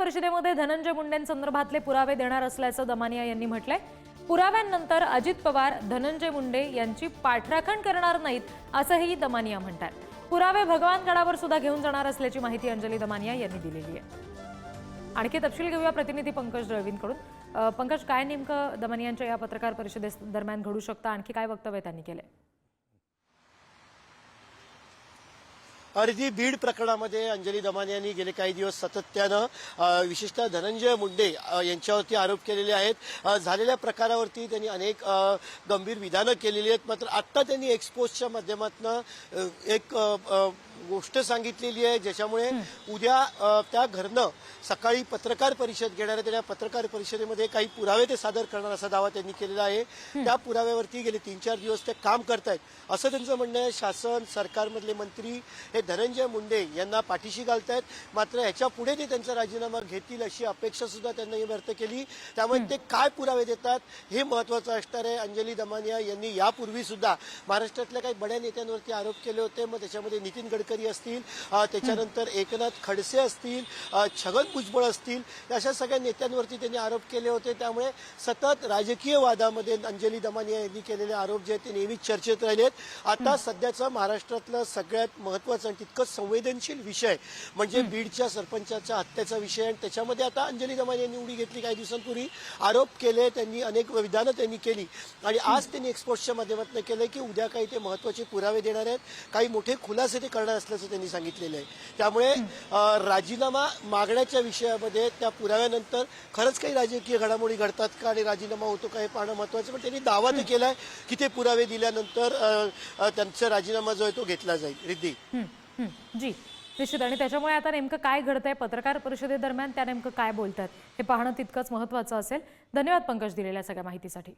परिषदेमध्ये धनंजय मुंडेंसंदर्भातले पुरावे देणार असल्याचं दमानिया यांनी म्हटलंय। पुराव्यांनंतर अजित पवार धनंजय मुंडे यांची पाठराखण करणार नाहीत असंही दमानिया म्हणतात। पुरावे भगवानगडावर सुद्धा घेऊन जाणार असल्याची माहिती अंजली दमानिया यांनी दिलेली आहे। आणखी तपशील घेऊया प्रतिनिधी पंकज दळवींकडून। पंकज, काय नेमकं दमानियांच्या या पत्रकार परिषदेदरम्यान घडू शकतं? आणखी काय वक्तव्य त्यांनी केलंय? अगदी बीड प्रकरणामध्ये अंजली दमानियांनी गेले काही दिवस सातत्यानं विशेषतः धनंजय मुंडे यांच्यावरती आरोप केलेले आहेत। झालेल्या प्रकारावरती त्यांनी अनेक गंभीर विधानं केलेली आहेत। मात्र आता त्यांनी एक्सपोजच्या माध्यमातून एक गोष्ट सांगितलेली आहे, ज्याच्यामुळे उद्या त्या घरनं सकाळी पत्रकार परिषद घेणार आहे। त्या पत्रकार परिषदेमध्ये काही पुरावे ते सादर करणार असा दावा त्यांनी केलेला आहे। त्या पुराव्यावरती गेले 3-4 दिवस ते काम करतायत असं त्यांचं म्हणणं आहे। शासन सरकारमधले मंत्री हे धनंजय मुंडे यांना पाठीशी घालतायत, मात्र ह्याच्या पुढे ते त्यांचा राजीनामा घेतील अशी अपेक्षा सुद्धा त्यांनी व्यक्त केली। त्यामुळे ते काय पुरावे देतात हे महत्त्वाचं असणार आहे। अंजली दमानिया यांनी यापूर्वी सुद्धा महाराष्ट्रातल्या काही बड्या नेत्यांवरती आरोप केले होते। मग त्याच्यामध्ये नितीन गडकरी असतील, त्याच्यानंतर एकनाथ खडसे असतील, छगन भुजबळ असतील, अशा सगळ्या नेत्यांवरती त्यांनी आरोप केले होते। त्यामुळे सतत राजकीय वादामध्ये अंजली दमानिया यांनी केलेले आरोप जे ते नेहमीच चर्चेत राहिलेत। आता सध्याचं महाराष्ट्रातलं सगळ्यात महत्त्वाचं आणि तितकंच संवेदनशील विषय म्हणजे बीडच्या सरपंचाच्या हत्येचा विषय, आणि त्याच्यामध्ये आता अंजली दमानिया यांनी उडी घेतली। काही दिवसांपूर्वी आरोप केले त्यांनी, अनेक विधानं त्यांनी केली आणि आज त्यांनी एक्सपोजच्या माध्यमातून केलं की उद्या काही ते महत्त्वाचे पुरावे देणार आहेत, काही मोठे खुलासे ते करणार असल्याचं त्यांनी सांगितलेलं आहे। त्यामुळे राजीनामा मागण्याच्या विषयामध्ये त्या पुराव्यानंतर खरंच काही राजकीय घडामोडी घडतात का आणि राजीनामा होतो का हे पाहणं महत्त्वाचं। पण त्यांनी दावा तर केलाय की ते पुरावे दिल्यानंतर त्यांचा राजीनामा जो आहे तो घेतला जाईल। रिद्धी जी निश्चित, आणि त्याच्यामुळे आता नेमकं काय घडतंय पत्रकार परिषदेदरम्यान, त्या नेमकं काय बोलतात हे पाहणं तितकंच महत्त्वाचं असेल। धन्यवाद पंकज दिलेल्या सगळ्या माहितीसाठी।